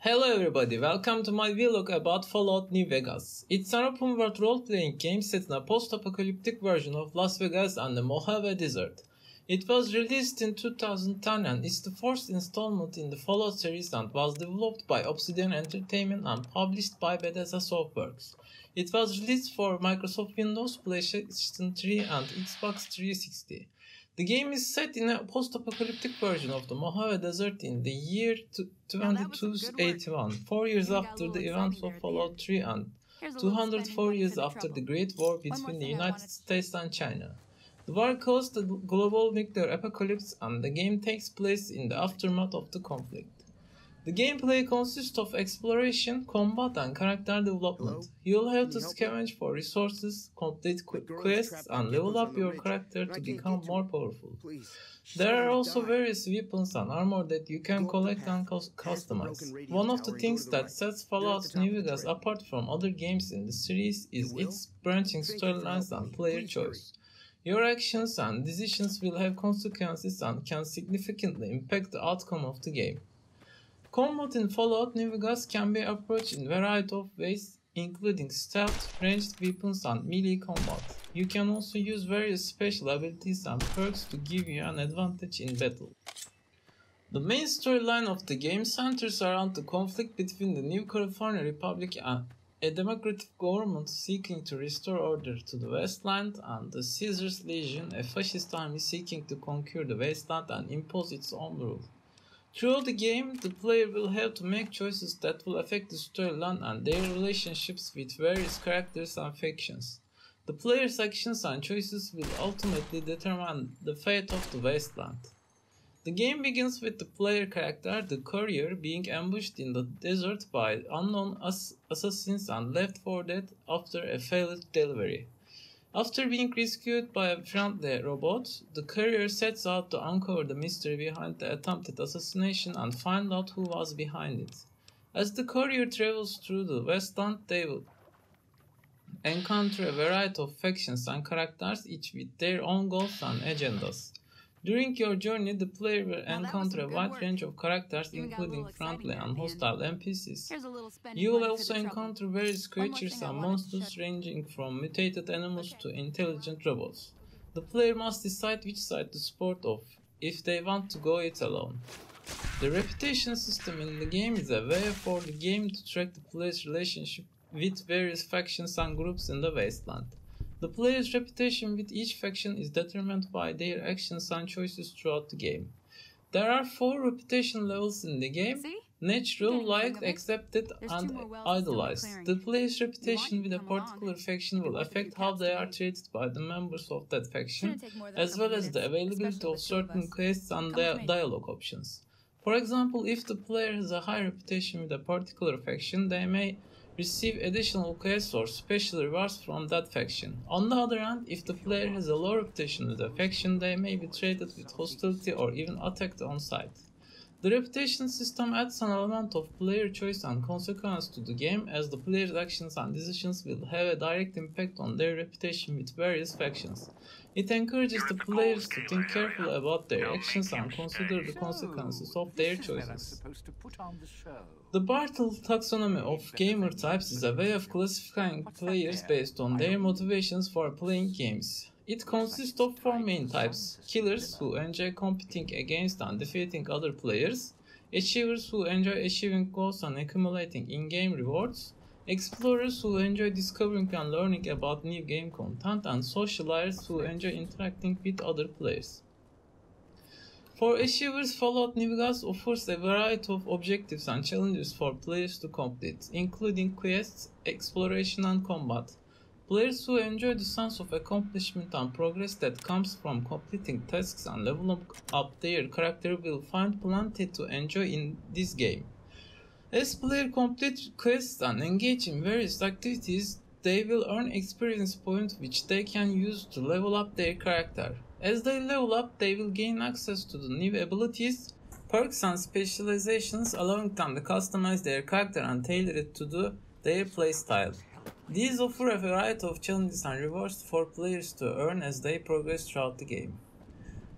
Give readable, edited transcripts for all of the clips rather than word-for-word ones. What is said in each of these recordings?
Hello everybody, welcome to my vlog about Fallout New Vegas. It's an open world role-playing game set in a post-apocalyptic version of Las Vegas and the Mojave Desert. It was released in 2010 and is the first installment in the Fallout series and was developed by Obsidian Entertainment and published by Bethesda Softworks. It was released for Microsoft Windows, PlayStation 3 and Xbox 360. The game is set in a post-apocalyptic version of the Mojave Desert in the year 2281, 4 years after the events of Fallout 3 and 204 years after the Great War between the United States and China. The war caused the global nuclear apocalypse and the game takes place in the aftermath of the conflict. The gameplay consists of exploration, combat and character development. You'll have to scavenge for resources, complete quests and level up your character to become more powerful. There are also various weapons and armor that you can collect and customize. One of the things that sets Fallout New Vegas apart from other games in the series is its branching storylines and player choice. Your actions and decisions will have consequences and can significantly impact the outcome of the game. Combat in Fallout New Vegas can be approached in a variety of ways, including stealth, ranged weapons, and melee combat. You can also use various special abilities and perks to give you an advantage in battle. The main storyline of the game centers around the conflict between the New California Republic and a democratic government seeking to restore order to the wasteland, and the Caesar's Legion, a fascist army seeking to conquer the wasteland and impose its own rule. Throughout the game, the player will have to make choices that will affect the storyline and their relationships with various characters and factions. The player's actions and choices will ultimately determine the fate of the wasteland. The game begins with the player character, the courier, being ambushed in the desert by unknown assassins and left for dead after a failed delivery. After being rescued by a friendly robot, the courier sets out to uncover the mystery behind the attempted assassination and find out who was behind it. As the courier travels through the wasteland, they will encounter a variety of factions and characters, each with their own goals and agendas. During your journey, the player will encounter a wide range of characters, including friendly and hostile NPCs. You will also encounter various creatures and monsters ranging from mutated animals to intelligent robots. The player must decide which side to support of if they want to go it alone. The reputation system in the game is a way for the game to track the player's relationship with various factions and groups in the wasteland. The player's reputation with each faction is determined by their actions and choices throughout the game. There are 4 reputation levels in the game: natural, liked, accepted, and idolized. The player's reputation with a particular faction will affect how they are treated by the members of that faction, as well as the availability of certain quests and dialogue options. For example, if the player has a high reputation with a particular faction, they may receive additional quests or special rewards from that faction. On the other hand, if the player has a low reputation with a faction, they may be treated with hostility or even attacked on sight. The reputation system adds an element of player choice and consequence to the game, as the player's actions and decisions will have a direct impact on their reputation with various factions. It encourages the players to think carefully about their actions and consider the consequences of their choices. The Bartle taxonomy of gamer types is a way of classifying players based on their motivations for playing games. It consists of 4 main types: killers, who enjoy competing against and defeating other players; achievers, who enjoy achieving goals and accumulating in-game rewards; explorers, who enjoy discovering and learning about new game content; and socializers, who enjoy interacting with other players. For achievers, Fallout New Vegas offers a variety of objectives and challenges for players to complete, including quests, exploration, and combat. Players who enjoy the sense of accomplishment and progress that comes from completing tasks and leveling up their character will find plenty to enjoy in this game. As players complete quests and engage in various activities, they will earn experience points which they can use to level up their character. As they level up, they will gain access to the new abilities, perks and specializations, allowing them to customize their character and tailor it to their playstyle. These offer a variety of challenges and rewards for players to earn as they progress throughout the game.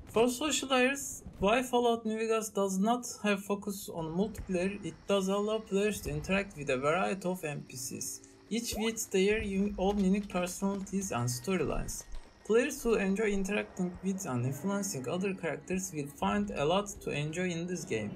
For socializers, While Fallout New Vegas does not have focus on multiplayer, it does allow players to interact with a variety of NPCs, each with their own unique personalities and storylines. Players who enjoy interacting with and influencing other characters will find a lot to enjoy in this game.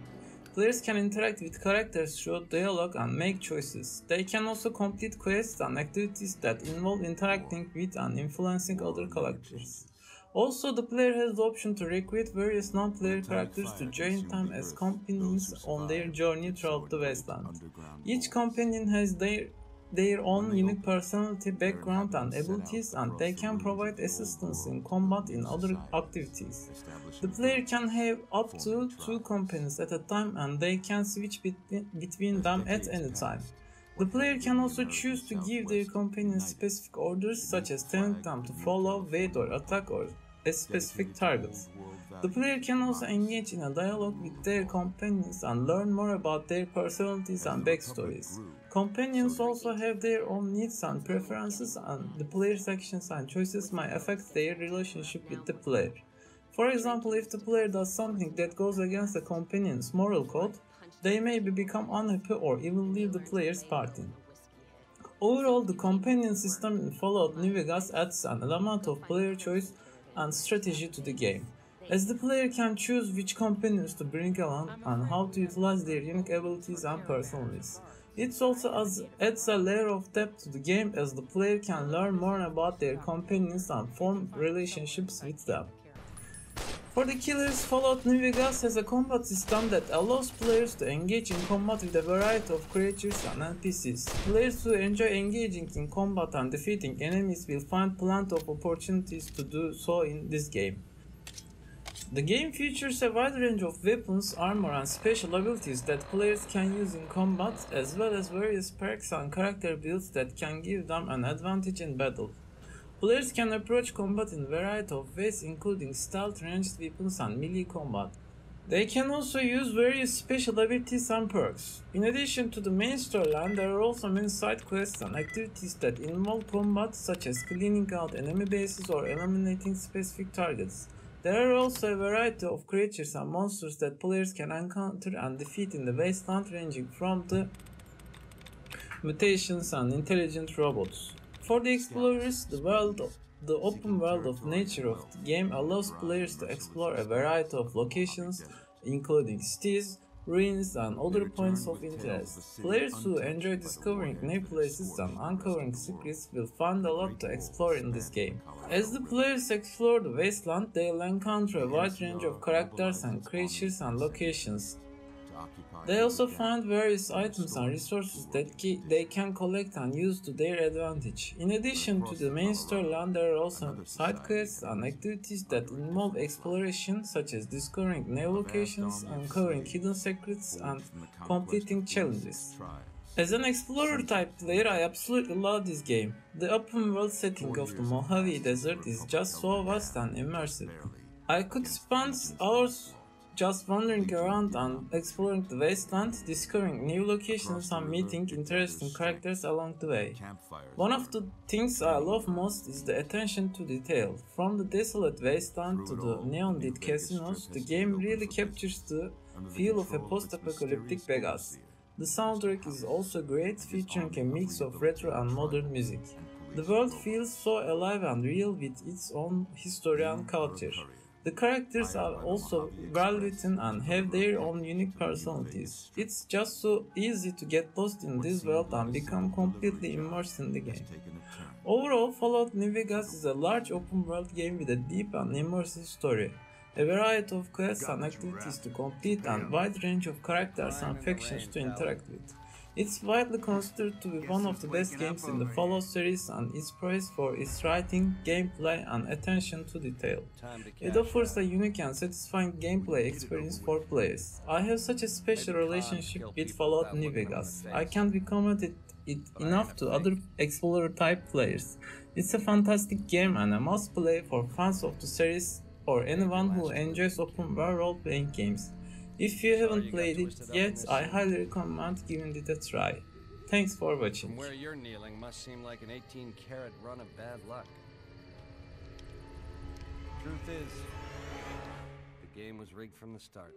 Players can interact with characters through dialogue and make choices. They can also complete quests and activities that involve interacting with and influencing other characters. Also, the player has the option to recruit various non-player characters to join them as companions on their journey throughout the wasteland. Each companion has their own unique personality, background and abilities, and they can provide assistance in combat in other activities. The player can have up to 2 companions at a time and they can switch between them at any time. The player can also choose to give their companions specific orders, such as telling them to follow, wait or attack or a specific target. The player can also engage in a dialogue with their companions and learn more about their personalities and backstories. Companions also have their own needs and preferences, and the player's actions and choices might affect their relationship with the player. For example, if the player does something that goes against the companion's moral code, they may become unhappy or even leave the player's party. Overall, the companion system in Fallout New Vegas adds an element of player choice and strategy to the game, as the player can choose which companions to bring along and how to utilize their unique abilities and personalities. It also adds a layer of depth to the game, as the player can learn more about their companions and form relationships with them. For the killers, Fallout New Vegas has a combat system that allows players to engage in combat with a variety of creatures and NPCs. Players who enjoy engaging in combat and defeating enemies will find plenty of opportunities to do so in this game. The game features a wide range of weapons, armor and special abilities that players can use in combat, as well as various perks and character builds that can give them an advantage in battle. Players can approach combat in a variety of ways, including stealth, ranged weapons and melee combat. They can also use various special abilities and perks. In addition to the main storyline, there are also many side quests and activities that involve combat, such as cleaning out enemy bases or eliminating specific targets. There are also a variety of creatures and monsters that players can encounter and defeat in the wasteland, ranging from the mutations and intelligent robots. For the explorers, the open world of nature of the game allows players to explore a variety of locations, including cities, ruins, and other points of interest. Players who enjoy discovering new places and uncovering secrets will find a lot to explore in this game. As the players explore the wasteland, they'll encounter a wide range of characters and creatures and locations. They also find various items and resources that they can collect and use to their advantage. In addition to the main storyline, there are also side quests and activities that involve exploration, such as discovering new locations, uncovering hidden secrets, and completing challenges. As an explorer-type player, I absolutely love this game. The open-world setting of the Mojave Desert is just so vast and immersive. I could spend hours just wandering around and exploring the wasteland, discovering new locations and meeting interesting characters along the way. One of the things I love most is the attention to detail. From the desolate wasteland to the neon-lit casinos, the game really captures the feel of a post-apocalyptic Vegas. The soundtrack is also great, featuring a mix of retro and modern music. The world feels so alive and real with its own history and culture. The characters are also well written and have their own unique personalities. It's just so easy to get lost in this world and become completely immersed in the game. Overall, Fallout New Vegas is a large open world game with a deep and immersive story, a variety of quests and activities to complete, and a wide range of characters and factions to interact with. It's widely considered to be one of the best games in the Fallout series and is praised for its writing, gameplay, and attention to detail. It offers a unique and satisfying gameplay experience for players. I have such a special relationship with Fallout New Vegas. I can't recommend it enough to other Explorer-type players. It's a fantastic game and a must-play for fans of the series or anyone who enjoys open-world role-playing games. If you haven't played it yet, I highly recommend giving it a try. Thanks for watching. From where you're kneeling must seem like an 18-karat run of bad luck. Truth is, the game was rigged from the start.